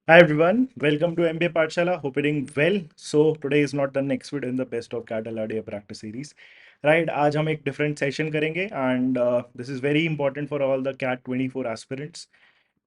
Hi everyone, welcome to MBA Pathshala. Hope you're doing well. So today is not the next video in the best of cat LRDA practice series. Right, आज हम एक different session करेंगे and this is very important for all the CAT 24 aspirants.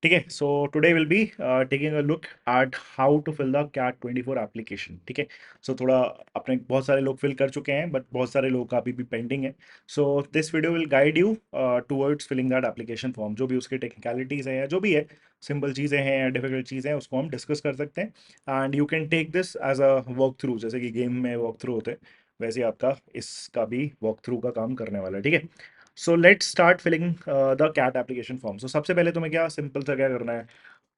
ठीक है, so today will be taking a look at how to fill the CAT 24 application. ठीक है, सो थोड़ा अपने बहुत सारे लोग फिल कर चुके हैं बट बहुत सारे लोग का अभी भी पेंडिंग है. So this video will guide you towards filling that application form. जो भी उसके टेक्निकलिटीज़ हैं या जो भी है, सिंपल चीज़ें हैं या डिफिकल्ट चीज़ें हैं, उसको हम डिस्कस कर सकते हैं and you can take this as a walk through. जैसे कि गेम में वॉक थ्रू होते हैं, वैसे ही आपका इसका भी वॉक थ्रू का काम करने वाला है. ठीक है, so let's start filling the CAT application form. So सबसे पहले तुम्हें क्या सिंपल सा क्या करना है,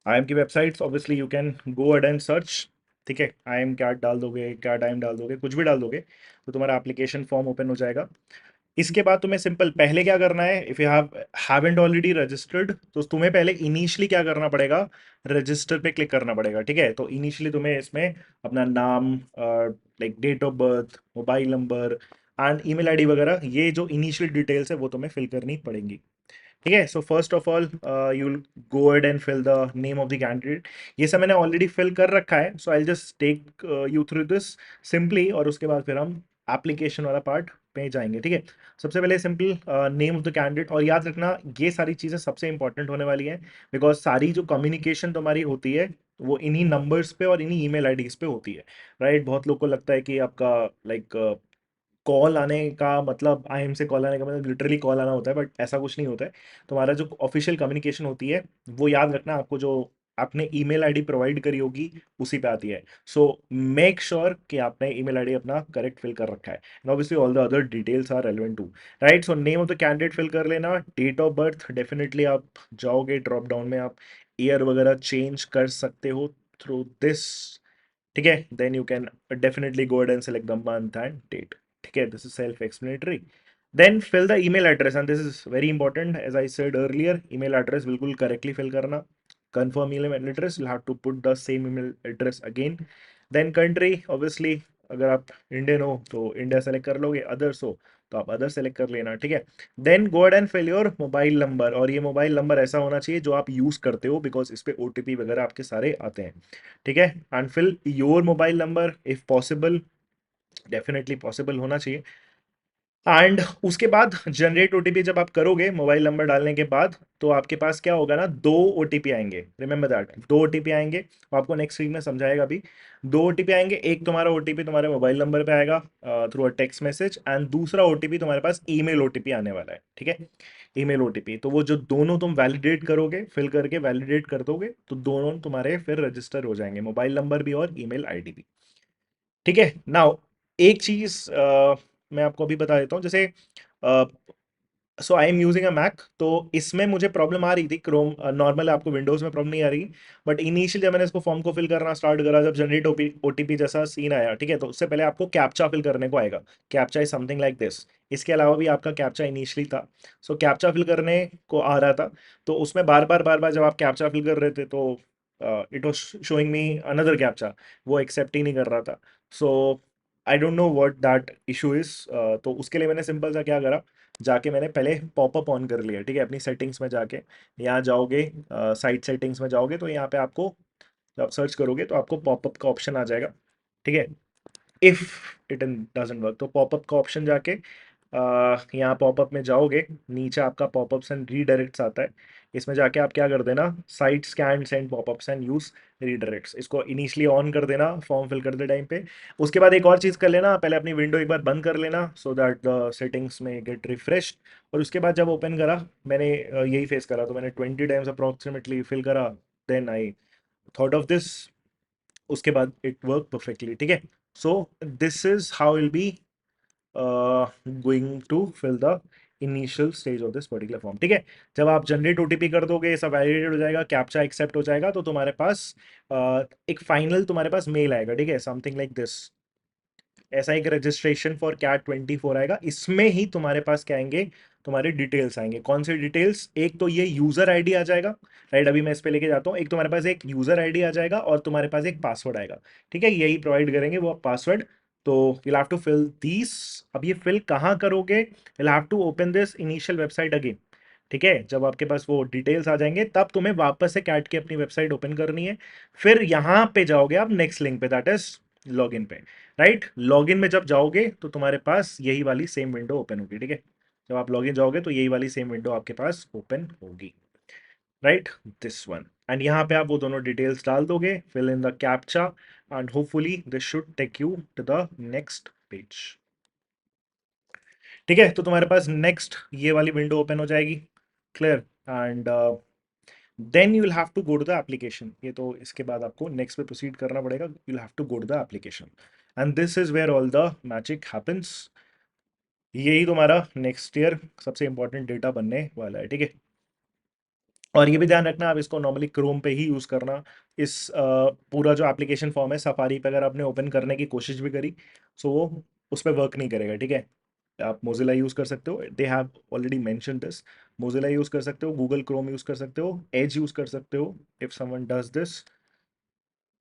IIM की websites obviously you can go ahead and search. ठीक है, IIM कैट डाल दोगे, कैट IIM डाल दोगे, कुछ भी डाल दोगे तो तुम्हारा एप्लीकेशन फॉर्म ओपन हो जाएगा. इसके बाद तुम्हें सिंपल पहले क्या करना है, if you haven't already registered तो तुम्हें पहले इनिशियली क्या करना पड़ेगा, रजिस्टर पे क्लिक करना पड़ेगा. ठीक है, तो इनिशियली तुम्हें इसमें अपना नाम, like date of birth, mobile number and email ID वगैरह, ये जो इनिशियल डिटेल्स है वो तुम्हें फिल करनी पड़ेंगी. ठीक है, so first of all you will go ahead and fill the name of the candidate. ये सब मैंने ऑलरेडी फिल कर रखा है, so I just take you through this simply, और उसके बाद फिर हम एप्लीकेशन वाला पार्ट पे जाएंगे. ठीक है, सबसे पहले simple name of the candidate, और याद रखना ये सारी चीज़ें सबसे इंपॉर्टेंट होने वाली हैं बिकॉज सारी जो कम्युनिकेशन तुम्हारी होती है वो इन्हीं नंबर्स पे और इन्हीं ईमेल आईडीज पे होती है. राइट, बहुत लोग को लगता है कि आपका लाइक कॉल आने का मतलब, IIM से कॉल आने का मतलब लिटरली कॉल आना होता है, बट ऐसा कुछ नहीं होता है. तुम्हारा जो ऑफिशियल कम्युनिकेशन होती है वो याद रखना, आपको जो आपने ईमेल आईडी प्रोवाइड करी होगी उसी पे आती है. सो मेक श्योर कि आपने ईमेल आईडी अपना करेक्ट फिल कर रखा है and obviously all the other details are relevant to. Right, so name of the candidate fill कर लेना, डेट ऑफ बर्थ डेफिनेटली आप जाओगे ड्रॉप डाउन में, आप ईयर वगैरह चेंज कर सकते हो थ्रू दिस. ठीक है, then you can definitely go and select the month and date. ठीक है, this is self explanatory. Then fill the email address and this is very important, as I said earlier, email address बिल्कुल correctly fill करना. Confirm email address, you have to put the same email address again. Then country, obviously अगर आप Indian हो तो India select कर लोगे, others हो तो आप अदर सेलेक्ट कर लेना. ठीक है, then go and fill your mobile number, और ये मोबाइल नंबर ऐसा होना चाहिए जो आप यूज़ करते हो बिकॉज इस पे OTP वगैरह आपके सारे आते हैं. ठीक है, and fill your mobile number if possible, definitely possible होना चाहिए. एंड उसके बाद जनरेट OTP जब आप करोगे मोबाइल नंबर डालने के बाद, तो आपके पास क्या होगा ना, दो OTP आएंगे. रिमेंबर दैट, दो OTP आएंगे, वो आपको नेक्स्ट वीक में समझाएगा भी. दो OTP आएंगे, एक तुम्हारा OTP तुम्हारे मोबाइल नंबर पे आएगा through a text message, and दूसरा OTP तुम्हारे पास ईमेल OTP आने वाला है. ठीक है, ईमेल OTP, तो वो जो दोनों तुम वैलिडेट करोगे, फिल करके वैलिडेट कर दोगे, तो दोनों तुम्हारे फिर रजिस्टर हो जाएंगे, मोबाइल नंबर भी और ईमेल आईडी भी. ठीक है, नाउ एक चीज मैं आपको अभी बता देता हूँ. जैसे so I am using a Mac, तो इसमें मुझे प्रॉब्लम आ रही थी. क्रोम नॉर्मल आपको विंडोज में प्रॉब्लम नहीं आ रही, बट इनिशियल जब मैंने इसको फॉर्म को फिल करना स्टार्ट करा, जब जनरेट OTP जैसा सीन आया, ठीक है, तो उससे पहले आपको कैप्चा फिल करने को आएगा. Captcha is something like this. इसके अलावा भी आपका कैप्चा इनिशियली था. सो कैप्चा फिल करने को आ रहा था, तो उसमें बार बार जब आप कैप्चा फिल कर रहे थे तो it was showing me another captcha, वो एक्सेप्ट ही नहीं कर रहा था. So I don't know what that issue is. तो उसके लिए मैंने सिंपल सा क्या करा, जाके मैंने पहले पॉपअप ऑन कर लिया. ठीक है, अपनी सेटिंग्स में जाके, यहाँ जाओगे, साइट सेटिंग्स में जाओगे, तो यहाँ पे आपको जब सर्च करोगे तो आपको पॉपअप का ऑप्शन आ जाएगा. ठीक है, इफ इट डजंट वर्क तो पॉपअप का ऑप्शन जाके यहाँ पॉपअप में जाओगे, नीचे आपका पॉपअप्स एंड रीडायरेक्ट्स आता है. इसमें जाके आप क्या कर देना, site scan send popups and use redirects, इसको इनिशियली ऑन कर देना फॉर्म फिल करते टाइम पे. उसके बाद एक और चीज़ कर लेना, पहले अपनी विंडो एक बार बंद कर लेना सो दैट द सेटिंग्स में गेट रिफ्रेश. और उसके बाद जब ओपन करा, मैंने यही फेस करा, तो मैंने 20 टाइम्स अप्रॉक्सीमेटली फिल करा. Then I thought of this, उसके बाद इट वर्क परफेक्टली. ठीक है, so this is how will be going to fill the initial stage of this particular form. ठीक है, जब आप जनरेट OTP कर दोगे, सब वैलिडेट हो जाएगा, कैप्चा एक्सेप्ट हो जाएगा, तो तुम्हारे पास एक फाइनल तुम्हारे पास मेल आएगा. ठीक है, समथिंग लाइक दिस, ऐसा एक रजिस्ट्रेशन फॉर कैट 24 आएगा. इसमें ही तुम्हारे पास क्या आएंगे, तुम्हारे डिटेल्स आएंगे. कौन से डिटेल्स, एक तो ये यूजर आईडी आ जाएगा. राइट, अभी मैं इस पे लेके जाता हूँ. एक तुम्हारे पास एक यूजर आईडी आ जाएगा और तुम्हारे पास एक पासवर्ड आएगा. ठीक है, यही प्रोवाइड करेंगे वो पासवर्ड. तो you'll have to fill these. अब ये फिल कहाँ करोगे, you'll have to open this initial website again. ठीक है, जब आपके पास वो डिटेल्स आ जाएंगे तब तुम्हें वापस से कैट की अपनी वेबसाइट ओपन करनी है। फिर यहाँ पे जाओगे आप नेक्स्ट लिंक पे, दैट इज लॉगिन पे। राइट, लॉगिन में जब जाओगे तो तुम्हारे पास यही वाली सेम विंडो ओपन होगी। ठीक है, जब आप लॉगिन जाओगे तो यही वाली सेम विंडो आपके पास ओपन होगी। राइट, दिस वन, एंड यहाँ पे आप वो दोनों डिटेल्स डाल दोगे, fill in the captcha, and hopefully this should take you to the next page. ठीक है, तो तुम्हारे पास नेक्स्ट ये वाली विंडो ओपन हो जाएगी। Clear, and then you will have to go to the application. ये तो इसके बाद आपको नेक्स्ट पे प्रोसीड करना पड़ेगा, you will have to go to the application, and this is where all the magic happens. यही तुम्हारा नेक्स्ट ईयर सबसे इंपॉर्टेंट डेटा बनने वाला है। ठीक है, और ये भी ध्यान रखना आप इसको नॉर्मली क्रोम पे ही यूज़ करना। इस पूरा जो एप्लीकेशन फॉर्म है सफारी पे अगर आपने ओपन करने की कोशिश भी करी सो वो उस पर वर्क नहीं करेगा। ठीक है, आप मोजिला यूज़ कर सकते हो, they have already mention this. Mozilla use कर सकते हो, गूगल क्रोम यूज़ कर सकते हो, एज यूज़ कर सकते हो if someone does this,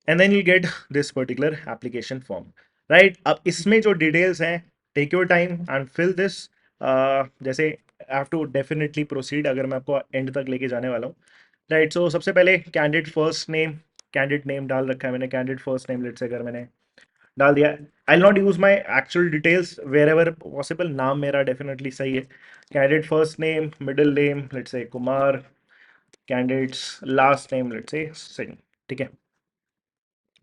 and then you get this particular application form. Right, अब इसमें जो डिटेल्स हैं, take your time and fill this. जैसे I have to definitely proceed अगर मैं आपको एंड तक लेके जाने वाला हूँ। राइट, सो सबसे पहले candidate first name, candidate name डाल रखा है मैंने, कैंडिडेट फर्स्ट नेम लेट्स से अगर मैंने डाल दिया, I will not use my actual details wherever possible, नाम मेरा डेफिनेटली सही है। Candidate first name, middle name let's say Kumar, candidates last name let's say Singh. ठीक है,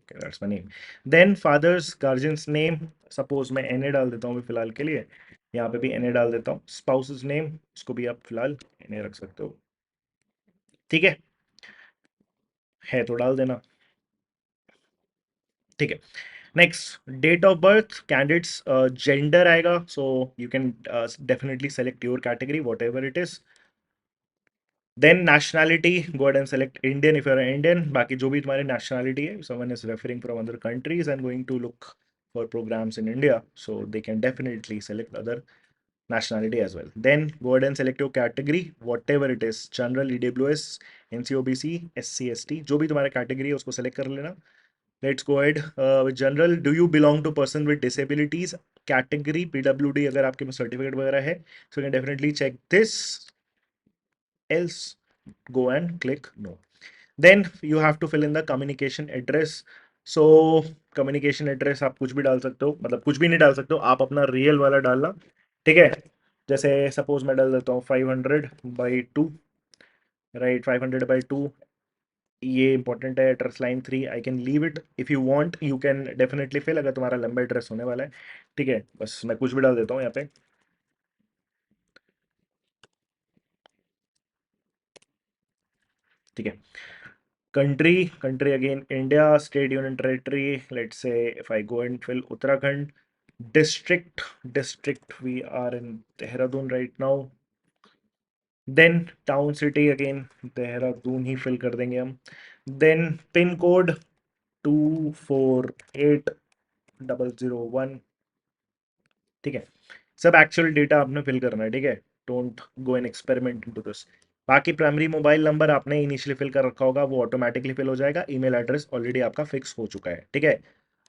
okay, that's my name. Then father's guardian's name, suppose मैं NA डाल देता हूँ अभी फिलहाल के लिए, यहाँ पे भी एनए डाल देता हूँ। स्पाउसेस नेम, उसको भी आप फिलहाल एनए रख सकते हो। ठीक है तो डाल देना। ठीक है, next date of birth, candidates gender आएगा, so you can definitely select your category whatever it is. Then nationality, go ahead and select Indian if you are Indian, बाकी जो भी तुम्हारी नेशनैलिटी है, someone is referring from other countries and going to look for programmes in India, so they can definitely select other nationality as well. Then go ahead and select your category, whatever it is, general, EWS, NCOBC, SC, ST, जो भी तुम्हारा category है उसको select कर लेना। Let's go ahead with general, do you belong to person with disabilities, category PWD अगर आपके पास certificate वगैरह है, so you can definitely check this, else go and click no. Then you have to fill in the communication address. So communication address आप कुछ भी डाल सकते हो, मतलब कुछ भी नहीं डाल सकते हो, आप अपना रियल वाला डालना। ठीक है, जैसे सपोज मैं डाल देता हूँ 500/2, राइट, 500/2, ये इंपॉर्टेंट है। Address line 3, I can leave it if you want, you can definitely fill अगर तुम्हारा लंबा एड्रेस होने वाला है। ठीक है, बस मैं कुछ भी डाल देता हूँ यहाँ पे। ठीक है, country, country again India, state, union territory, let's say if I go and fill Uttarakhand, district, district we are in Dehradun right now, then town, city again Dehradun he fill कर देंगे हम, then pin code 248001। ठीक है, सब actual data आपने fill करना है। ठीक है, don't go and experiment into this. बाकी प्राइमरी मोबाइल नंबर आपने इनिशियली फिल कर रखा होगा, वो ऑटोमेटिकली फिल हो जाएगा। ईमेल एड्रेस ऑलरेडी आपका फिक्स हो चुका है। ठीक है,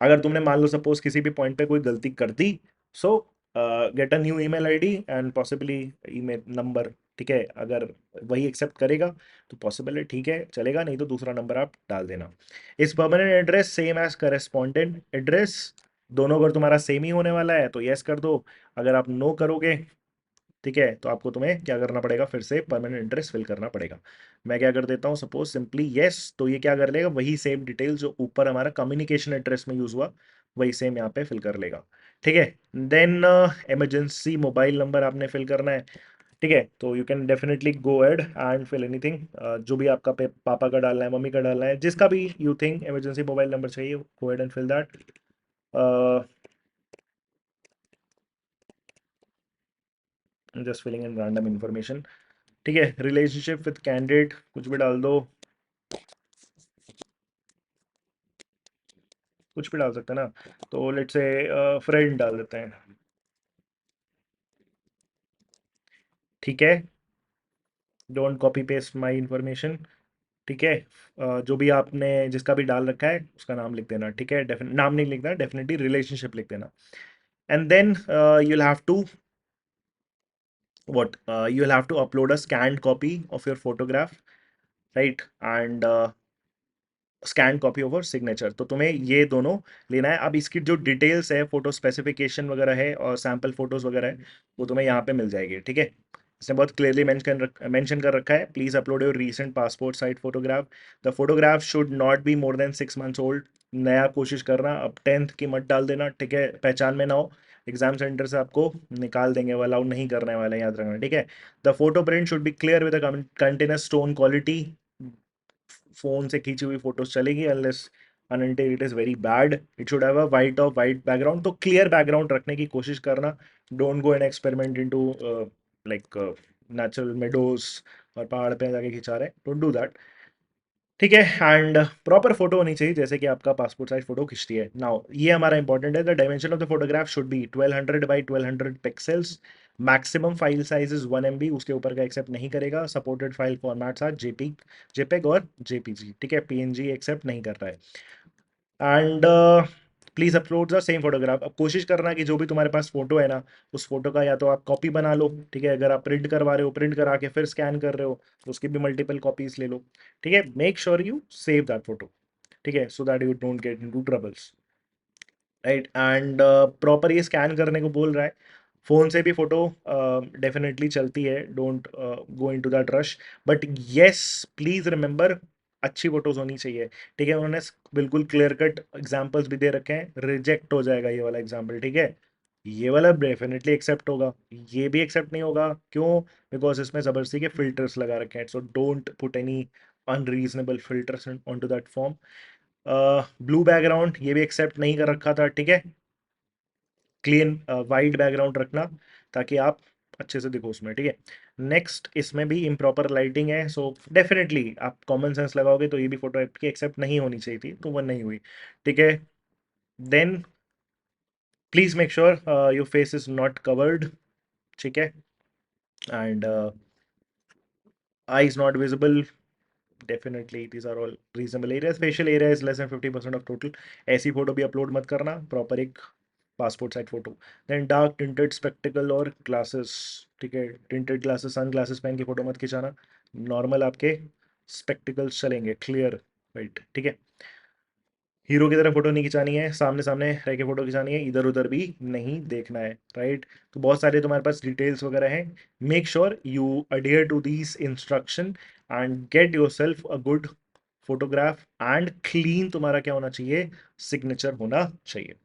अगर तुमने मान लो सपोज किसी भी पॉइंट पे कोई गलती कर दी, so get a new email ID and possibly email number. ठीक है, अगर वही एक्सेप्ट करेगा तो पॉसिबल है, ठीक है चलेगा, नहीं तो दूसरा नंबर आप डाल देना। इस permanent address same as correspondent address, दोनों अगर तुम्हारा सेम ही होने वाला है तो यस कर दो, अगर आप नो करोगे ठीक है तो आपको तुम्हें क्या करना पड़ेगा, फिर से परमानेंट एड्रेस फिल करना पड़ेगा। मैं क्या कर देता हूँ, सपोज सिंपली यस, तो ये क्या कर लेगा, वही सेम डिटेल जो ऊपर हमारा कम्युनिकेशन एड्रेस में यूज हुआ वही सेम यहाँ पे फिल कर लेगा। ठीक है, देन इमरजेंसी मोबाइल नंबर आपने फिल करना है। ठीक है, तो you can definitely go ahead and fill anything, जो भी आपका पापा का डालना है, मम्मी का डालना है, जिसका भी you think emergency mobile number चाहिए, go ahead and fill that. Just filling in random information. ठीक है, रिलेशनशिप विद कैंडिडेट कुछ भी डाल दो, कुछ भी डाल सकते हैं ना, तो लेट्स से फ्रेंड डाल देते हैं। ठीक है, don't copy paste my information. ठीक है, जो भी आपने जिसका भी डाल रखा है उसका नाम लिख देना। ठीक है, डेफिनेट नाम नहीं लिखना, डेफिनेटली रिलेशनशिप लिख देना। And then you'll have to what you will have to upload a scanned copy of your photograph, right? And scan copy over signature. तो तुम्हें ये दोनों लेना है। अब इसकी जो डिटेल्स है, फोटो स्पेसिफिकेशन वगैरह है और सैम्पल फोटोज वगैरह है, वो तुम्हें यहाँ पे मिल जाएगी, ठीक है। इसने बहुत क्लियरली मेंशन कर रखा है, please upload your recent passport size photograph. The photograph should not be more than 6 months old. नया कोशिश करना, अब 10th की मत डाल देना, ठीक है, पहचान में ना हो। एग्जाम सेंटर से आपको निकाल देंगे, वो अलाउ नहीं करने वाले, याद रखना, ठीक है। The photo print should be clear with continuous stone quality. Phone से खींची हुई फोटोज चलेगी unless until it is very bad. It should have a white background, तो क्लियर बैकग्राउंड रखने की कोशिश करना। Don't go and experiment into like natural meadows और पहाड़ पे जाके खिंचा रहे, डोंट डू दैट, ठीक है। एंड प्रॉपर फोटो होनी चाहिए जैसे कि आपका पासपोर्ट साइज फोटो खिंचती है। नाउ ये हमारा इंपॉर्टेंट है, the dimension of the photograph should be 1200 by 1200 pixels. Maximum file size is 1 MB, उसके ऊपर का एक्सेप्ट नहीं करेगा। Supported file formats are JPEG और जेपीजी, ठीक है, पीएनजी एक्सेप्ट नहीं कर रहा है। And please upload the same photograph. अब कोशिश करना कि जो भी तुम्हारे पास फोटो है ना, उस फोटो का या तो आप कॉपी बना लो, ठीक है, अगर आप प्रिंट करवा रहे हो, प्रिंट करा के फिर स्कैन कर रहे हो तो उसकी भी मल्टीपल कॉपीज ले लो, ठीक है। Make sure you save that photo, ठीक है, so that you don't get into troubles, right. And proper ये स्कैन करने को बोल रहा है। फ़ोन से भी फ़ोटो डेफिनेटली चलती है, don't go into that rush, but yes, please remember अच्छी फ़ोटोज़ होनी चाहिए, ठीक है। उन्होंने बिल्कुल क्लियर कट एग्जांपल्स भी दे रखे हैं, रिजेक्ट हो जाएगा ये वाला एग्जांपल, ठीक है। ये वाला डेफिनेटली एक्सेप्ट होगा, ये भी एक्सेप्ट नहीं होगा, क्यों? बिकॉज इसमें ज़बरदस्ती के फिल्टर्स लगा रखे हैं, so don't put any unreasonable filters on to that form. Blue background ये भी एक्सेप्ट नहीं कर रखा था, ठीक है। क्लीन वाइट बैकग्राउंड रखना ताकि आप अच्छे से दिखो उसमें, ठीक है। नेक्स्ट, इसमें भी इम्प्रॉपर लाइटिंग है, सो डेफिनेटली आप कॉमन सेंस लगाओगे तो ये भी फोटो आपकी एक्सेप्ट नहीं होनी चाहिए थी, तो वो नहीं हुई, ठीक है। Then please make sure your face is not covered, ठीक है। And eyes not visible, definitely these are all reasonable areas। facial area is less than 50% of total। ऐसी फोटो भी अपलोड मत करना, प्रॉपर एक passport size photo. Then dark tinted spectacle और glasses, ठीक है, टिंटेड ग्लासेस सन ग्लासेस पहन के फोटो मत खिंचाना। नॉर्मल आपके स्पेक्टिकल्स चलेंगे, क्लियर, राइट, ठीक है। हीरो की तरह फोटो नहीं खिंचानी है, सामने सामने रह के फोटो खिंचानी है, इधर उधर भी नहीं देखना है, राइट। तो बहुत सारे तुम्हारे पास डिटेल्स वगैरह हैं। Make sure you adhere to these instruction and get yourself a good photograph and clean तुम्हारा क्या होना चाहिए, सिग्नेचर होना चाहिए।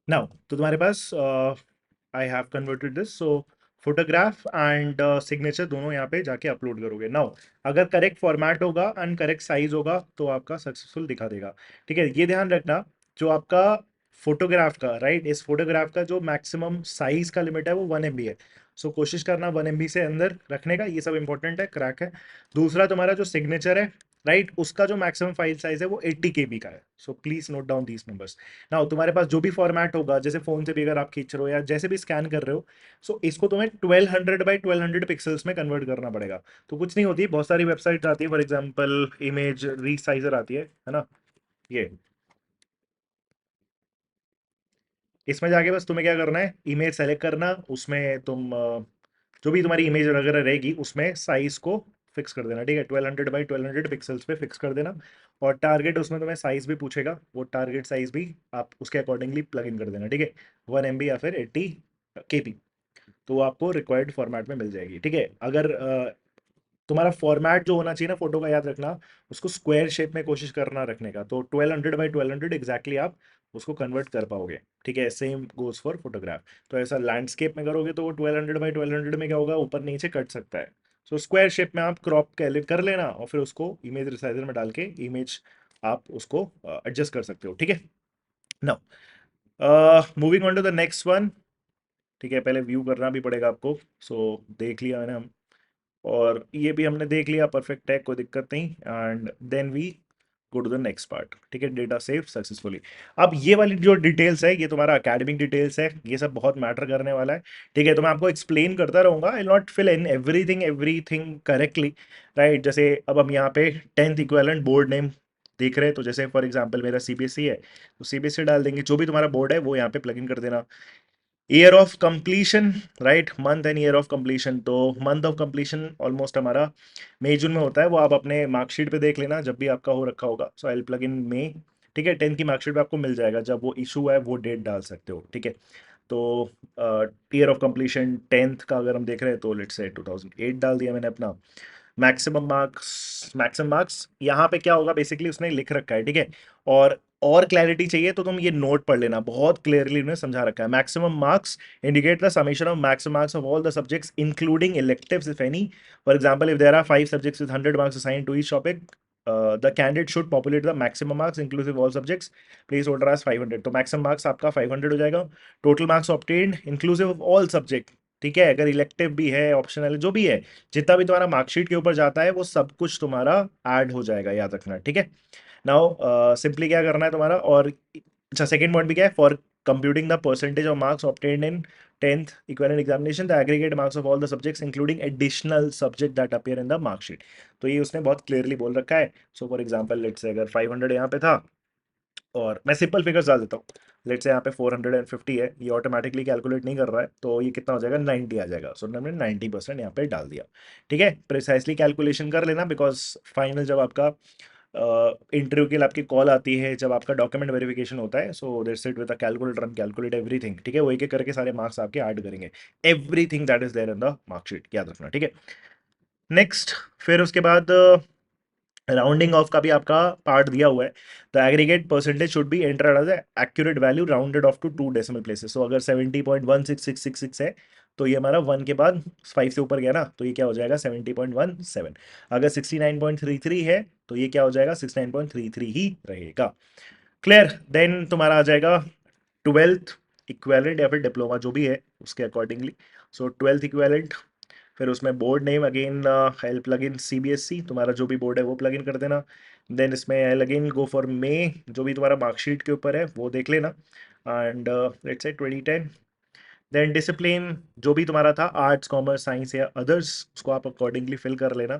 नाउ तो तुम्हारे पास I have converted this, so photograph and signature दोनों यहाँ पे जाके अपलोड करोगे। नाउ अगर करेक्ट फॉर्मेट होगा एंड करेक्ट साइज होगा तो आपका सक्सेसफुल दिखा देगा, ठीक है। ये ध्यान रखना, जो आपका फोटोग्राफ का, राइट, इस फोटोग्राफ का जो मैक्सिमम साइज का लिमिट है वो 1 MB है। सो कोशिश करना 1 MB से अंदर रखने का, ये सब इंपॉर्टेंट है, क्रैक है। दूसरा, तुम्हारा जो सिग्नेचर है, राइट, उसका जो मैक्सिमम फाइल साइज है वो 80 KB का है। So please note down these numbers. ना तुम्हारे पास जो भी फॉर्मेट होगा, जैसे फोन से भी अगर आप खींच रहे हो या जैसे भी स्कैन कर रहे हो, सो इसको तुम्हें 1200 बाई 1200 पिक्सल्स में कन्वर्ट करना पड़ेगा। तो कुछ नहीं होती, बहुत सारी वेबसाइट आती है, फॉर एग्जांपल इमेज रीसाइजर आती है ना, ये। इसमें जाके बस तुम्हें क्या करना है, इमेज सेलेक्ट करना, उसमें तुम जो भी तुम्हारी इमेज वगैरह रहेगी उसमें साइज को फिक्स कर देना, ठीक है। 1200 बाई 1200 पिक्सल्स पे फिक्स कर देना। और टारगेट उसमें तुम्हें साइज भी पूछेगा, वो टारगेट साइज भी आप उसके अकॉर्डिंगली प्लग इन कर देना, ठीक है। 1 MB या फिर 80 KB, तो वो आपको रिक्वायर्ड फॉर्मेट में मिल जाएगी, ठीक है। अगर तुम्हारा फॉर्मेट जो होना चाहिए ना फोटो का, याद रखना, उसको स्क्वायर शेप में कोशिश करना रखने का, तो 1200 बाई 1200 एग्जैक्टली आप उसको कन्वर्ट कर पाओगे, ठीक है। Same goes for photograph. तो ऐसा लैंडस्केप में करोगे तो वो 1200 बाई 1200 में क्या होगा, ऊपर नीचे कट सकता है। सो स्क्वायर शेप में आप क्रॉप कर लेना और फिर उसको इमेज रिसाइजर में डाल के इमेज आप उसको एडजस्ट कर सकते हो, ठीक है। Now moving on to the next one, ठीक है। पहले व्यू करना भी पड़ेगा आपको, सो देख लिया मैंने हम, और ये भी हमने देख लिया, परफेक्ट है, कोई दिक्कत नहीं। And then we go to the next part, ठीक है, डेटा सेव सक्सेसफुली। अब ये वाली जो डिटेल्स है ये तुम्हारा अकेडमिक डिटेल्स है, ये सब बहुत मैटर करने वाला है, ठीक है। तो मैं आपको एक्सप्लेन करता रहूंगा, I not fill in everything everything correctly, right. जैसे अब हम यहाँ पे 10th इक्वेलेंट बोर्ड नेम देख रहे हैं, तो जैसे फॉर एग्जांपल मेरा सीबीएसई है, तो सीबीएसई डाल देंगे, जो भी तुम्हारा बोर्ड है वो यहाँ पे प्लग इन कर देना। Year of completion, right, month and year of completion, तो मंथ ऑफ कंप्लीशन ऑलमोस्ट हमारा मई जून में होता है, वो आप अपने मार्कशीट पे देख लेना जब भी आपका हो रखा होगा। सो आई प्लग इन मई, ठीक है, 10th की मार्कशीट पे आपको मिल जाएगा, जब वो इशू है वो डेट डाल सकते हो, ठीक है। तो ईयर ऑफ कंप्लीशन 10th का अगर हम देख रहे हैं तो लेट्स से 2008 डाल दिया मैंने अपना। मैक्सिमम मार्क्स यहाँ पे क्या होगा, बेसिकली उसने लिख रखा है, ठीक है। और क्लैरिटी चाहिए तो तुम ये नोट पढ़ लेना, बहुत क्लियरली उन्होंने समझा रखा है। Maximum marks indicate the summation of maximum marks of all the subjects including electives if any. For example, if there are 5 subjects with 100 marks assigned to each topic, the candidate should populate the maximum marks inclusive all subjects place holder as 500, तो maximum marks आपका 500 हो जाएगा। Total marks obtained inclusive of all subject, ठीक है, अगर elective भी है, optional जो भी है, जितना भी तुम्हारा मार्कशीट के ऊपर जाता है वो सब कुछ तुम्हारा ऐड हो जाएगा, याद रखना, ठीक है। नाउ सिंपली क्या करना है तुम्हारा, और अच्छा सेकंड पॉइंट भी क्या है, for computing the percentage of marks obtained in 10th equivalent examination the aggregate marks of all the subjects including additional subject that appear in the mark sheet। तो ये उसने बहुत क्लियरली बोल रखा है। So for example let's say अगर 500 यहाँ पे था, और मैं सिंपल फिगर्स डाल देता हूँ, लेट से यहाँ पे 450 है, ये ऑटोमेटिकली कैलकुलेट नहीं कर रहा है, तो ये कितना हो जाएगा, 90 आ जाएगा। सो हमने 90% यहाँ पे डाल दिया, ठीक है। प्रिसाइसली कैलकुलेशन कर लेना, बिकॉज फाइनल जब आपका इंटरव्यू के लिए आपकी कॉल आती है, जब आपका डॉक्यूमेंट वेरिफिकेशन होता है, so there sit with a calculator and calculate everything, ठीक है। वो एक एक करके सारे मार्क्स आपके ऐड करेंगे, everything that is there in the marksheet, याद रखना, ठीक है। नेक्स्ट, फिर उसके बाद राउंडिंग ऑफ का भी आपका पार्ट दिया हुआ है। The aggregate percentage should be enter as accurate value rounded off to 2 decimal places. So अगर 70.16666 है, तो ये हमारा 1 के बाद 5 से ऊपर गया ना, तो ये क्या हो जाएगा, 70.17। अगर 69.33 है, तो ये क्या हो जाएगा, 69.33 ही रहेगा। क्लियर, देन तुम्हारा आ जाएगा 12th इक्वेलेंट या फिर डिप्लोमा जो भी है उसके अकॉर्डिंगली। सो 12th इक्वेलेंट, फिर उसमें board name again I plug in CBSE, तुम्हारा जो भी बोर्ड है वो प्लग इन कर देना। देन इसमें आई अगेन गो फॉर मे, जो भी तुम्हारा मार्कशीट के ऊपर है वो देख लेना, and let's say 2010। Then discipline जो भी तुम्हारा था, आर्ट्स कॉमर्स साइंस या अदर्स, उसको आप अकॉर्डिंगली फिल कर लेना,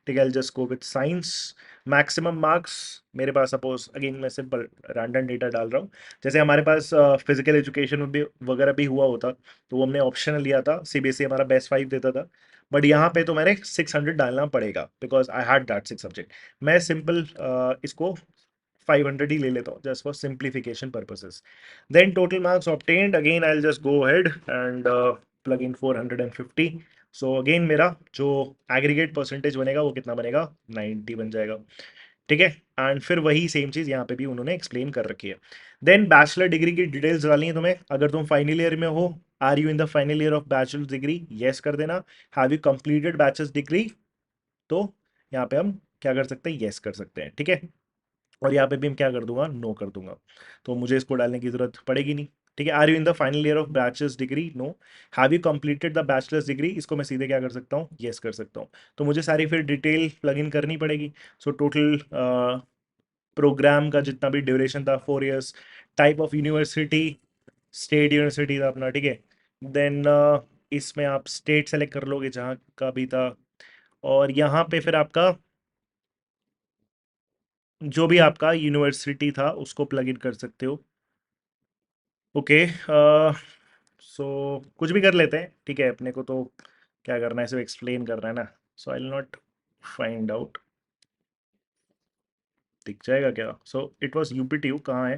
ठीक है। I just go with science. Maximum marks मेरे पास सपोज अगेन मैं सिंपल रैंडम डेटा डाल रहा हूँ, जैसे हमारे पास फिजिकल एजुकेशन भी वगैरह भी हुआ होता, तो वो हमने ऑप्शनल लिया था, सीबीएसई हमारा बेस्ट 5 देता था, बट यहाँ पे तो मैंने 600 डालना पड़ेगा because I had that 6 subject. मैं सिंपल इसको 500 ही ले लेता हूँ just for simplification purposes. Then total marks obtained, again I just go ahead and plug in 450। So again मेरा जो एग्रीगेट परसेंटेज बनेगा वो कितना बनेगा, 90 बन जाएगा, ठीक है। एंड फिर वही सेम चीज़ यहाँ पे भी उन्होंने एक्सप्लेन कर रखी है। देन बैचलर डिग्री की डिटेल्स डालनी है तुम्हें, अगर तुम फाइनल ईयर में हो, are you in the final year of bachelor degree, yes कर देना। Have you completed bachelor's degree, तो यहाँ पे हम क्या कर सकते हैं, यस कर सकते हैं, ठीक है। और यहाँ पे भी मैं क्या कर दूंगा, नो कर दूंगा, तो मुझे इसको डालने की जरूरत पड़ेगी नहीं, ठीक है। Are you in the final year of bachelor's degree, no. Have you completed the bachelor's degree, इसको मैं सीधे क्या कर सकता हूँ, यस कर सकता हूँ, तो मुझे सारी फिर डिटेल प्लग इन करनी पड़ेगी। सो टोटल प्रोग्राम का जितना भी ड्यूरेशन था 4 years, type of university state university था अपना, ठीक है। देन इसमें आप स्टेट सेलेक्ट कर लोगे जहाँ का भी था, और यहाँ पे फिर आपका जो भी आपका यूनिवर्सिटी था उसको प्लग इन कर सकते हो, ओके। सो कुछ भी कर लेते हैं, ठीक है, अपने को तो क्या करना है, सिर्फ एक्सप्लेन करना है ना। So I will not find out, दिख जाएगा क्या, सो इट वाज यूपीटीयू कहाँ है,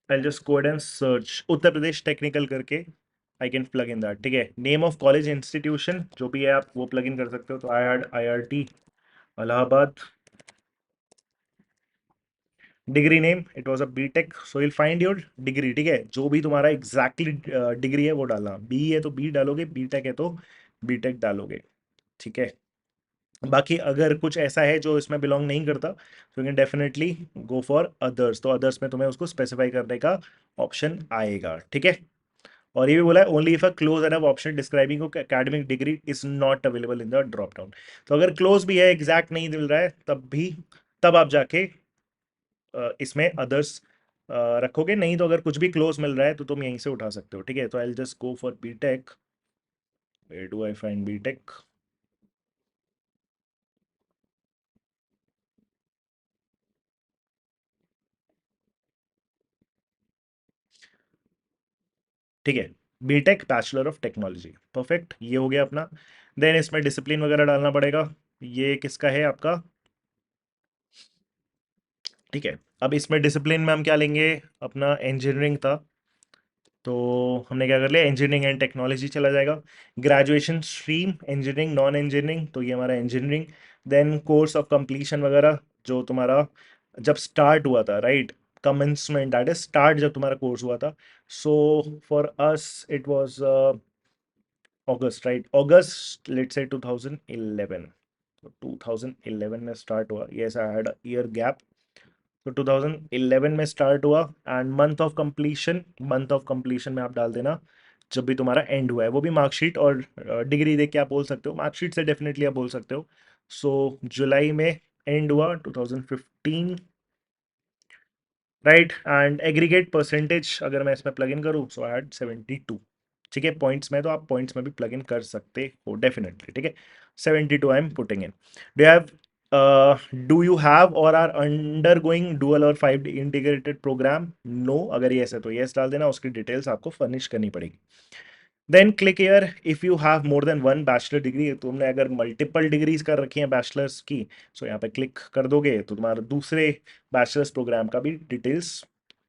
I just go and search Uttar Pradesh technical करके, I can plug in that, ठीक है। नेम ऑफ कॉलेज इंस्टीट्यूशन जो भी है आप वो प्लग इन कर सकते हो, तो I had IIT Allahabad. Degree name it was a BTech, so will find your degree, ठीक है, जो भी तुम्हारा एग्जैक्टली डिग्री है वो डालना, बी है तो बी डालोगे, बीटेक है तो बीटेक डालोगे, ठीक है। बाकी अगर कुछ ऐसा है जो इसमें बिलोंग नहीं करता, तो you can definitely go for others, तो अदर्स में तुम्हें उसको स्पेसिफाई करने का ऑप्शन आएगा, ठीक है। और ये भी बोला है only if a close enough option describing academic degree is not available in the drop down, तो अगर क्लोज भी है, एग्जैक्ट नहीं मिल रहा है, तब भी तब आप जाके इसमें अदर्स रखोगे, नहीं तो अगर कुछ भी क्लोज मिल रहा है तो तुम यहीं से उठा सकते हो, ठीक है। तो I just go for BTech, where do I find BTech, ठीक है, BTech bachelor of technology, perfect, ये हो गया अपना। देन इसमें डिसिप्लिन वगैरह डालना पड़ेगा, ये किसका है आपका, ठीक है। अब इसमें डिसिप्लिन में हम क्या लेंगे, अपना इंजीनियरिंग था, तो हमने क्या कर लिया, इंजीनियरिंग एंड टेक्नोलॉजी चला जाएगा। Graduation stream engineering non engineering, तो ये हमारा engineering. Then course of completion वगैरह, जो तुम्हारा जब स्टार्ट हुआ था, right, commencement, that is start, जब तुम्हारा कोर्स हुआ था। So for us it was August, right, August let's say 2011, तो 2011 में स्टार्ट हुआ, yes I had year gap. तो 2011 में स्टार्ट हुआ, एंड मंथ ऑफ कंप्लीशन में आप डाल देना जब भी तुम्हारा एंड हुआ है, वो भी मार्कशीट और डिग्री देख के आप बोल सकते हो, मार्कशीट से डेफिनेटली आप बोल सकते हो। सो जुलाई में एंड हुआ 2015, राइट, एंड एग्रीगेट परसेंटेज अगर मैं इसमें प्लग इन करूँ, सो आई हैड 72, ठीक है, पॉइंट्स में, तो आप पॉइंट्स में भी प्लग इन कर सकते हो डेफिनेटली, ठीक है। 72 I am putting in. Do you have और आर अंडर गोइंग डुअल और 5 इंटीग्रेटेड प्रोग्राम, नो, अगर ये है तो येस डाल देना, उसकी डिटेल्स आपको फर्निश करनी पड़ेगी। Then click here if you have more than one bachelor degree, तुमने अगर मल्टीपल डिग्रीज कर रखी हैं बैचलर्स की, सो यहाँ पे क्लिक कर दोगे तो तुम्हारा दूसरे बैचलर्स प्रोग्राम का भी डिटेल्स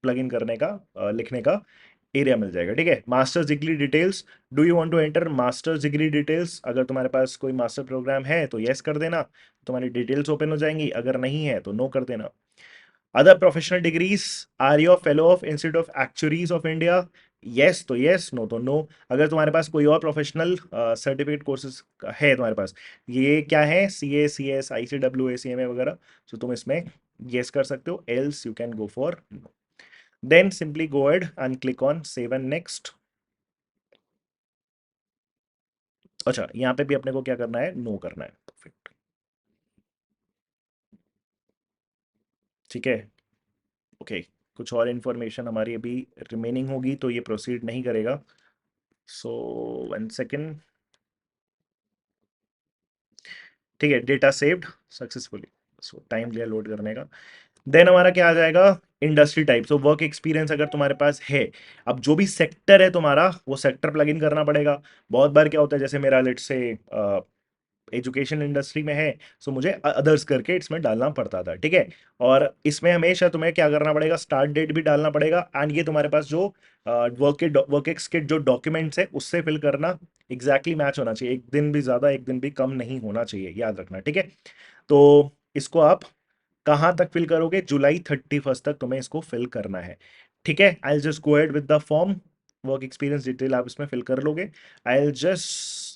प्लग इन करने का, लिखने का एरिया मिल जाएगा, ठीक है। Master's degree details, do you want to enter master's degree details, अगर तुम्हारे पास कोई मास्टर प्रोग्राम है तो यस कर देना, तुम्हारी डिटेल्स ओपन हो जाएंगी, अगर नहीं है तो नो कर देना। Other professional degrees, are you a fellow of institute of actuaries of India, yes तो यस, नो तो नो। अगर तुम्हारे पास कोई और प्रोफेशनल सर्टिफिकेट कोर्सेज है तुम्हारे पास, ये क्या है, C A C S I C W A C M A वगैरह, तो तुम इसमें यस कर सकते हो, else you can go for no. Then simply go ahead and click on save and next। अच्छा, यहाँ पे भी अपने को क्या करना है, नो करना है, परफेक्ट, ठीक है, ओके। कुछ और इन्फॉर्मेशन हमारी अभी रिमेनिंग होगी तो ये प्रोसीड नहीं करेगा, सो 1 सेकेंड, ठीक है, डेटा सेव्ड सक्सेसफुली, सो टाइम लिया लोड करने का। देन हमारा क्या आ जाएगा, industry type, so work experience अगर तुम्हारे पास है, अब जो भी सेक्टर है तुम्हारा वो सेक्टर प्लग इन करना पड़ेगा। बहुत बार क्या होता है, जैसे मेरा लेट से एजुकेशन इंडस्ट्री में है, सो मुझे अदर्स करके इसमें डालना पड़ता था, ठीक है। और इसमें हमेशा तुम्हें क्या करना पड़ेगा, स्टार्ट डेट भी डालना पड़ेगा, एंड ये तुम्हारे पास जो वर्क एक्स के जो डॉक्यूमेंट्स है उससे फिल करना एग्जैक्टली मैच होना चाहिए, एक दिन भी ज़्यादा एक दिन भी कम नहीं होना चाहिए, याद रखना, ठीक है। तो इसको आप कहाँ तक फिल करोगे, जुलाई 31 तक तुम्हें इसको फिल करना है, ठीक है। I just go ahead with the form, work experience detail आप इसमें फिल कर लोगे। I just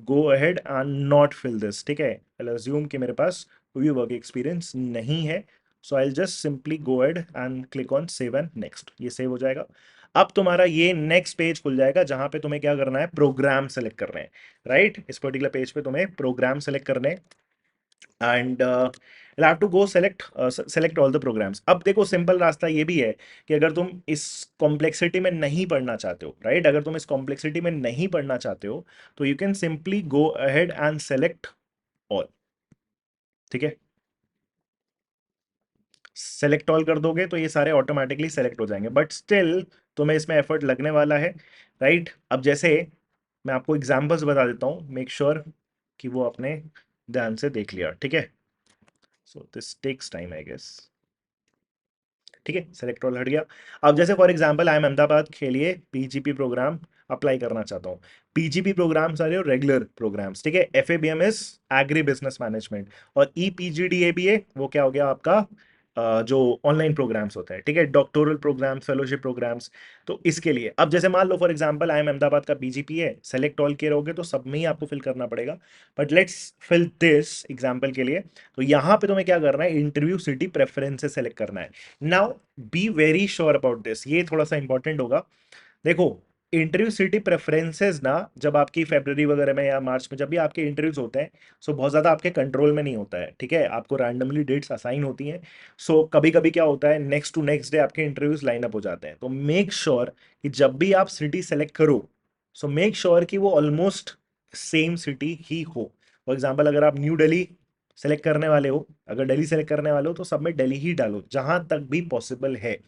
go ahead and not fill this, ठीक है, आई अज्यूम कि मेरे पास कोई भी वर्क एक्सपीरियंस नहीं है, so I just simply go ahead and click on save and next, ये सेव हो जाएगा। अब तुम्हारा ये नेक्स्ट पेज खुल जाएगा जहां पे तुम्हें क्या करना है, प्रोग्राम सेलेक्ट करने हैं, राइट, इस पर्टिकुलर पेज पे तुम्हें प्रोग्राम सेलेक्ट करने हैं, and you'll have to go select all the programs। अब देखो सिंपल रास्ता ये भी है कि अगर तुम इस कॉम्प्लेक्सिटी में नहीं पढ़ना चाहते हो, राइट, अगर तुम इस कॉम्प्लेक्सिटी में नहीं पढ़ना चाहते हो तो you can simply go ahead and select all, ठीक है। सेलेक्ट ऑल कर दोगे तो ये सारे ऑटोमेटिकली सेलेक्ट हो जाएंगे, बट स्टिल तुम्हें इसमें एफर्ट लगने वाला है, राइट। अब जैसे मैं आपको एग्जांपल्स बता देता हूँ, मेक श्योर कि वो आपने ध्यान से देख लिया, ठीक है। So this takes time I guess, ठीक है, सेलेक्ट ऑल हट गया। अब जैसे for example I am Ahmedabad के लिए पीजीपी प्रोग्राम अप्लाई करना चाहता हूँ। पीजीपी प्रोग्राम्स सारे रेगुलर प्रोग्राम्स, ठीक है, एफएबीएमएस एग्री बिजनेस मैनेजमेंट, और ईपीजीडीएबीए वो क्या हो गया आपका, जो ऑनलाइन प्रोग्राम्स होते हैं, ठीक है, डॉक्टोरल प्रोग्राम्स, फेलोशिप प्रोग्राम्स। तो इसके लिए अब जैसे मान लो for example I am Ahmedabad का पीजीपी है, सेलेक्ट ऑल के रहोगे तो सब में ही आपको फिल करना पड़ेगा, but let's fill this example के लिए। तो यहाँ पे तुम्हें क्या करना है, इंटरव्यू सिटी प्रेफरेंसेस सेलेक्ट करना है। Now be very sure about this, ये थोड़ा सा इंपॉर्टेंट होगा। देखो, इंटरव्यू सिटी प्रेफरेंसेस ना, जब आपकी फेब्रवरी वगैरह में या मार्च में जब भी आपके इंटरव्यूज होते हैं, सो बहुत ज़्यादा आपके कंट्रोल में नहीं होता है, ठीक है, आपको रैंडमली डेट्स असाइन होती हैं। सो कभी कभी क्या होता है, नेक्स्ट टू नेक्स्ट डे आपके इंटरव्यूज लाइन अप हो जाते हैं, तो मेक श्योर कि जब भी आप सिटी सेलेक्ट करो, सो मेक श्योर कि वो ऑलमोस्ट सेम सिटी ही हो। फॉर एग्जाम्पल अगर आप न्यू दिल्ली सेलेक्ट करने वाले हो, अगर दिल्ली सेलेक्ट करने वाले हो तो सब में दिल्ली ही डालो जहां तक भी पॉसिबल है।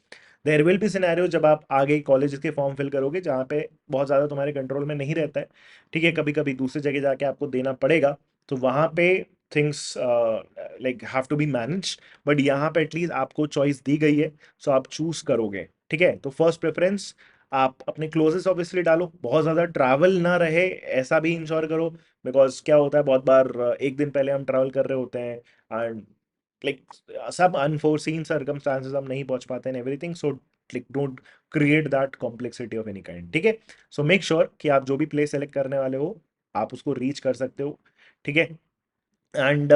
देयर विल बी सिनेरियो जब आप आगे कॉलेज के फॉर्म फिल करोगे जहाँ पे बहुत ज़्यादा तुम्हारे कंट्रोल में नहीं रहता है, ठीक है, कभी कभी दूसरी जगह जाके आपको देना पड़ेगा, तो वहाँ पे things like have to be manage, but यहाँ पे एटलीस्ट आपको चॉइस दी गई है, सो आप चूज करोगे, ठीक है। तो फर्स्ट प्रेफरेंस आप अपने क्लोजेस्ट ऑब्वियसली डालो, बहुत ज़्यादा ट्रैवल ना रहे ऐसा भी इंश्योर करो, बिकॉज क्या होता है बहुत बार एक दिन पहले हम ट्रैवल कर रहे होते हैं एंड लाइक सब अनफोर्सीन सर्कमस्टांसेस हम नहीं पहुंच पाते हैं everything, so like don't create that complexity of any kind, ठीक है। सो मेक श्योर कि आप जो भी प्लेस सेलेक्ट करने वाले हो आप उसको रीच कर सकते हो, ठीक है। एंड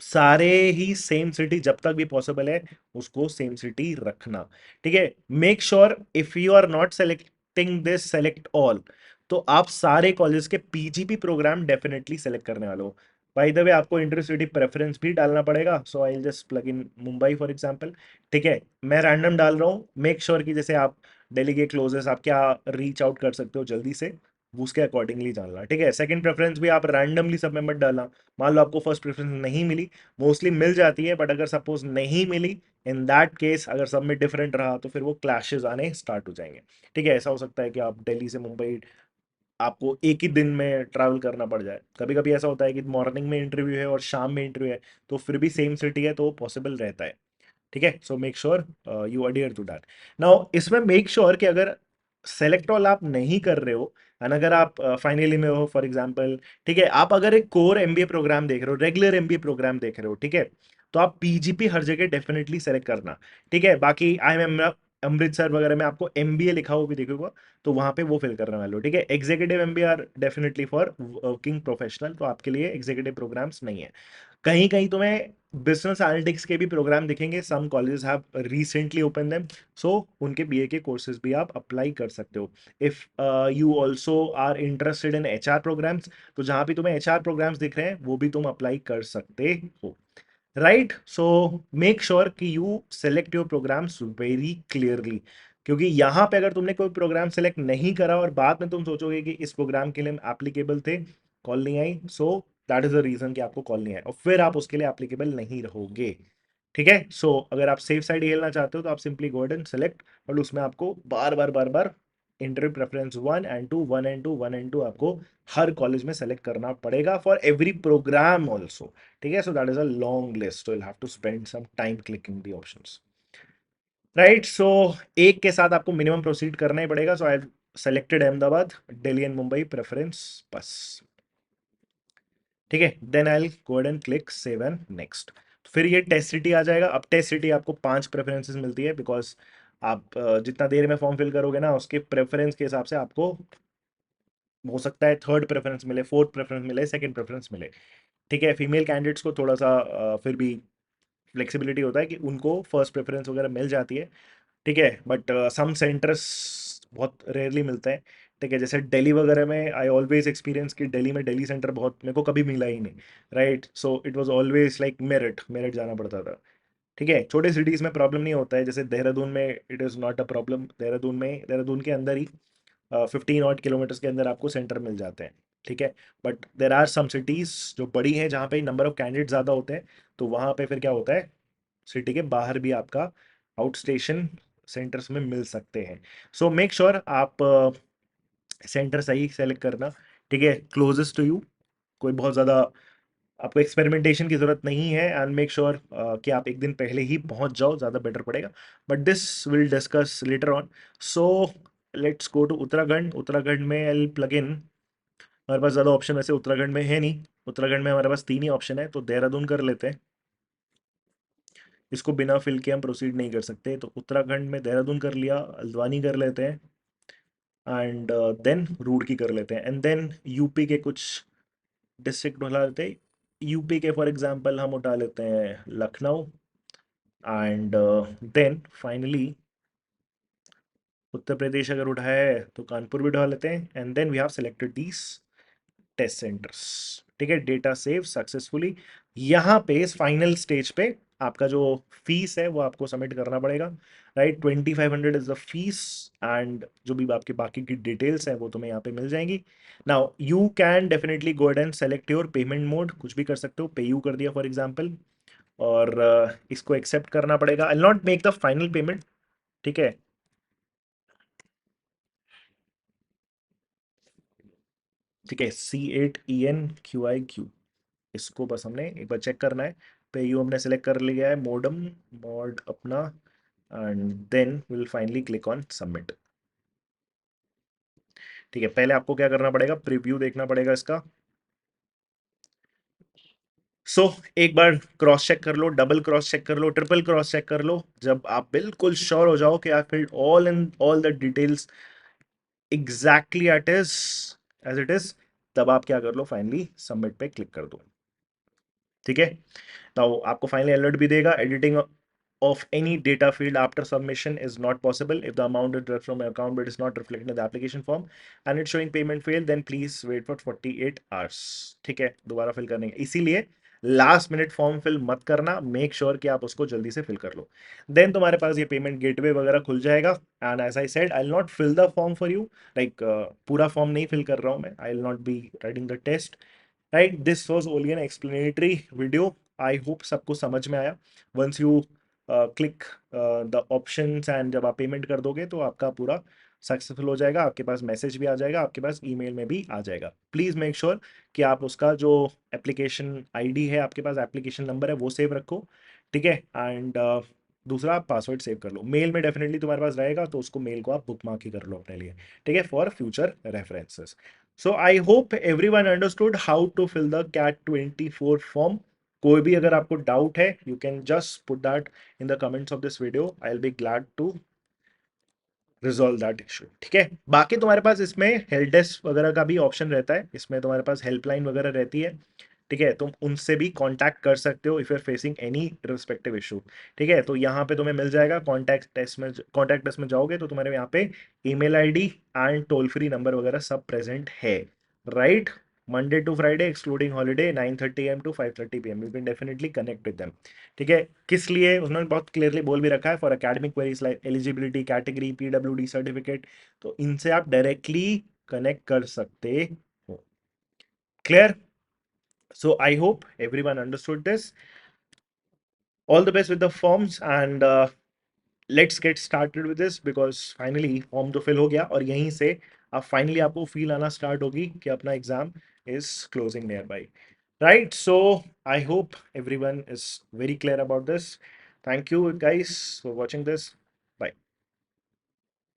सारे ही सेम सिटी जब तक भी पॉसिबल है उसको सेम सिटी रखना, ठीक है। Make sure if you are not selecting this select all, तो आप सारे कॉलेज के पीजीपी प्रोग्राम डेफिनेटली सेलेक्ट करने वाले हो। बाय द वे आपको इंटरसिटी प्रेफरेंस भी डालना पड़ेगा, so I just plug in Mumbai for example, ठीक है। मैं रैंडम डाल रहा हूँ, मेक श्योर कि जैसे आप दिल्ली के क्लोजेस आप क्या रीच आउट कर सकते हो जल्दी से, उसके अकॉर्डिंगली डालना, ठीक है। सेकंड प्रेफरेंस भी आप रैंडमली सब में मत डालना। मान लो आपको फर्स्ट प्रेफरेंस नहीं मिली, मोस्टली मिल जाती है, बट अगर सपोज नहीं मिली, इन दैट केस अगर सब में डिफरेंट रहा तो फिर वो क्लैशेस आने स्टार्ट हो जाएंगे, ठीक है। ऐसा हो सकता है कि आप दिल्ली से मुंबई आपको एक ही दिन में ट्रैवल करना पड़ जाए, कभी कभी ऐसा होता है कि मॉर्निंग में इंटरव्यू है और शाम में इंटरव्यू है, तो फिर भी सेम सिटी है तो पॉसिबल रहता है, ठीक है। So make sure you adhere to that. Now इसमें मेक श्योर कि अगर सेलेक्ट ऑल आप नहीं कर रहे हो एंड अगर आप फाइनली में हो फॉर एग्जांपल, ठीक है, आप अगर एक कोर एमबीए प्रोग्राम देख रहे हो, रेगुलर एमबीए प्रोग्राम देख रहे हो, ठीक है, तो आप पीजीपी हर जगह डेफिनेटली सेलेक्ट करना, ठीक है। बाकी आई एम अमृतसर वगैरह में आपको एमबीए लिखा हुआ भी दिखेगा, तो वहां पे वो फिल करने वाले हो, ठीक है। Executive MBA are definitely for working professional, तो आपके लिए एग्जीक्यूटिव प्रोग्राम्स नहीं है। कहीं कहीं तुम्हें बिजनेस एनालिटिक्स के भी प्रोग्राम दिखेंगे, some colleges have recently open them, so उनके बीए के कोर्सेज भी आप अप्लाई कर सकते हो। If you also are interested in HR programs, तो जहां भी तुम्हें एचआर प्रोग्राम्स दिख रहे हैं वो भी तुम अप्लाई कर सकते हो, राइट। सो मेक श्योर कि you select your programs very clearly, क्योंकि यहाँ पे अगर तुमने कोई प्रोग्राम सेलेक्ट नहीं करा और बाद में तुम सोचोगे कि इस प्रोग्राम के लिए हम एप्लीकेबल थे, कॉल नहीं आई, so that is the reason कि आपको कॉल नहीं आई और फिर आप उसके लिए एप्लीकेबल नहीं रहोगे, ठीक है। सो अगर आप सेफ साइड खेलना चाहते हो तो आप सिंपली गो एंड सेलेक्ट, और उसमें आपको बार बार interview preference one and two आपको हर कॉलेज में सेलेक्ट करना पड़ेगा फॉर एवरी प्रोग्राम ऑल्सो, ठीक है। सो that is a long list, so you'll have to spend some time clicking the options, right. So एक के साथ आपको मिनिमम प्रोसीड करना ही पड़ेगा, so I selected Ahmedabad, Delhi and Mumbai preference, बस, ठीक है। Then I go and click save and next, फिर ये टेस्ट सिटी आ जाएगा। अब टेस्ट सिटी आपको 5 प्रेफरेंसेस मिलती है, बिकॉज आप जितना देर में फॉर्म फिल करोगे ना उसके प्रेफरेंस के हिसाब से आपको हो सकता है थर्ड प्रेफरेंस मिले, फोर्थ प्रेफरेंस मिले, सेकंड प्रेफरेंस मिले, ठीक है। फीमेल कैंडिडेट्स को थोड़ा सा फिर भी फ्लेक्सिबिलिटी होता है कि उनको फर्स्ट प्रेफरेंस वगैरह मिल जाती है, ठीक है। बट सम सेंटर्स बहुत रेयरली मिलते हैं, ठीक है। जैसे दिल्ली वगैरह में आई ऑलवेज एक्सपीरियंस कि दिल्ली में दिल्ली सेंटर बहुत मेरे को कभी मिला ही नहीं, right. So it was always like Meerut Meerut जाना पड़ता था, ठीक है। छोटे सिटीज़ में प्रॉब्लम नहीं होता है, जैसे देहरादून में it is not a problem, Dehradun में देहरादून के अंदर ही 15 odd किलोमीटर्स के अंदर आपको सेंटर मिल जाते हैं, ठीक है। But there are some cities जो बड़ी हैं जहाँ पे नंबर ऑफ कैंडिडेट ज़्यादा होते हैं, तो वहाँ पे फिर क्या होता है, सिटी के बाहर भी आपका आउट स्टेशन सेंटर्स में मिल सकते हैं। सो मेक श्योर आप सेंटर सही सेलेक्ट करना, ठीक है, क्लोजेस्ट टू यू, कोई बहुत ज़्यादा आपको एक्सपेरिमेंटेशन की ज़रूरत नहीं है, एंड मेक श्योर कि आप एक दिन पहले ही पहुंच जाओ, ज़्यादा बेटर पड़ेगा, but this will discuss later on. So let's go to Uttarakhand. Uttarakhand में आई प्लग इन, हमारे पास ज़्यादा ऑप्शन वैसे उत्तराखंड में है नहीं, उत्तराखंड में हमारे पास 3 ही ऑप्शन है, तो देहरादून कर लेते हैं, इसको बिना फिल के हम प्रोसीड नहीं कर सकते, तो उत्तराखंड में देहरादून कर लिया, हल्द्वानी कर लेते हैं, एंड देन रुड़की कर लेते हैं, एंड देन यूपी के कुछ डिस्ट्रिक्ट उठा लेते हैं। यूपी के फॉर एग्जांपल हम उठा लेते हैं Lucknow, and then finally Uttar Pradesh अगर उठाए तो कानपुर भी उठा लेते हैं, and then we have selected these test centres, ठीक है। Data save successfully. यहाँ पे इस फाइनल स्टेज पे आपका जो फीस है वो आपको सबमिट करना पड़ेगा, right. 2500 is the fees, and जो भी आपके बाकी की डिटेल्स हैं वो तुम्हें यहाँ पे मिल जाएंगी। Now you can definitely go and select your payment mode, कुछ भी कर सकते हो, पे यू कर दिया फॉर एग्जाम्पल, और इसको एक्सेप्ट करना पड़ेगा। I not make the final payment, ठीक है। ठीक है, C8ENQIQ, इसको बस हमने एक बार चेक करना है। पे यू हमने सेलेक्ट कर लिया है, मोडम मॉड अपना, and then will finally click on submit. ठीक है, पहले आपको क्या करना पड़ेगा, प्रीव्यू देखना पड़ेगा इसका। सो एक बार क्रॉस चेक कर लो, डबल क्रॉस चेक कर लो, ट्रिपल क्रॉस चेक कर लो। जब आप बिल्कुल श्योर हो जाओ कि I filled all the details exactly as it is, तब आप क्या कर लो, फाइनली सबमिट पे क्लिक कर दो। ठीक है, तो आपको फाइनली अलर्ट भी देगा, editing of any data field after submission is not possible if the amount is derived from your account but is not reflected in the application form and it's showing payment failed, then please wait for 48 hours। ठीक है, दोबारा fill करने के, इसीलिए last minute form fill मत करना, make sure कि आप उसको जल्दी से फिल कर लो। देन तुम्हारे पास ये पेमेंट गेटवे वगैरह खुल जाएगा। And as I said, I will not fill the form for you, like पूरा फॉर्म नहीं फिल कर रहा हूँ मैं, I will not be writing the test. Right, this was only an explanatory video. I hope सबको समझ में आया। Once you click the options and जब आप पेमेंट कर दोगे तो आपका पूरा सक्सेसफुल हो जाएगा, आपके पास मैसेज भी आ जाएगा, आपके पास ईमेल में भी आ जाएगा। प्लीज़ मेक श्योर कि आप उसका जो एप्लीकेशन आईडी है, आपके पास एप्लीकेशन नंबर है, वो सेव रखो। ठीक है, एंड दूसरा आप पासवर्ड सेव कर लो, मेल में डेफिनेटली तुम्हारे पास रहेगा, तो उसको मेल को आप बुक मार्क ही कर लो अपने लिए। ठीक है, for future references. So I hope every one understood how to fill the CAT 24 form. कोई भी अगर आपको डाउट है, you can just put that in the comments of this video, I will be glad to resolve that issue. ठीक है, बाकी तुम्हारे पास इसमें हेल्प डेस्क वगैरह का भी ऑप्शन रहता है, इसमें तुम्हारे पास हेल्पलाइन वगैरह रहती है। ठीक है, तुम उनसे भी कांटेक्ट कर सकते हो if you are facing any respective issue. ठीक है, तो यहाँ पे तुम्हें मिल जाएगा, कॉन्टैक्ट टेस्ट में जाओगे तो तुम्हारे यहाँ पे email ID and toll free number वगैरह सब प्रेजेंट है। Right, Monday to Friday excluding holiday 9:30 AM to 5:30 PM, you can definitely connect with them. ठीक है, किस लिए उन्होंने बहुत क्लियरली बोल भी रखा है, for academic queries like eligibility, category, PWD certificate, तो इनसे आप डायरेक्टली कनेक्ट कर सकते हो। Clear? So I hope everyone understood this. All the best with the forms, and let's get started with this because finally form तो fill हो गया और यहीं से अब finally आपको feel आना start होगी कि अपना exam is closing nearby. Right? So I hope everyone is very clear about this. Thank you guys for watching this.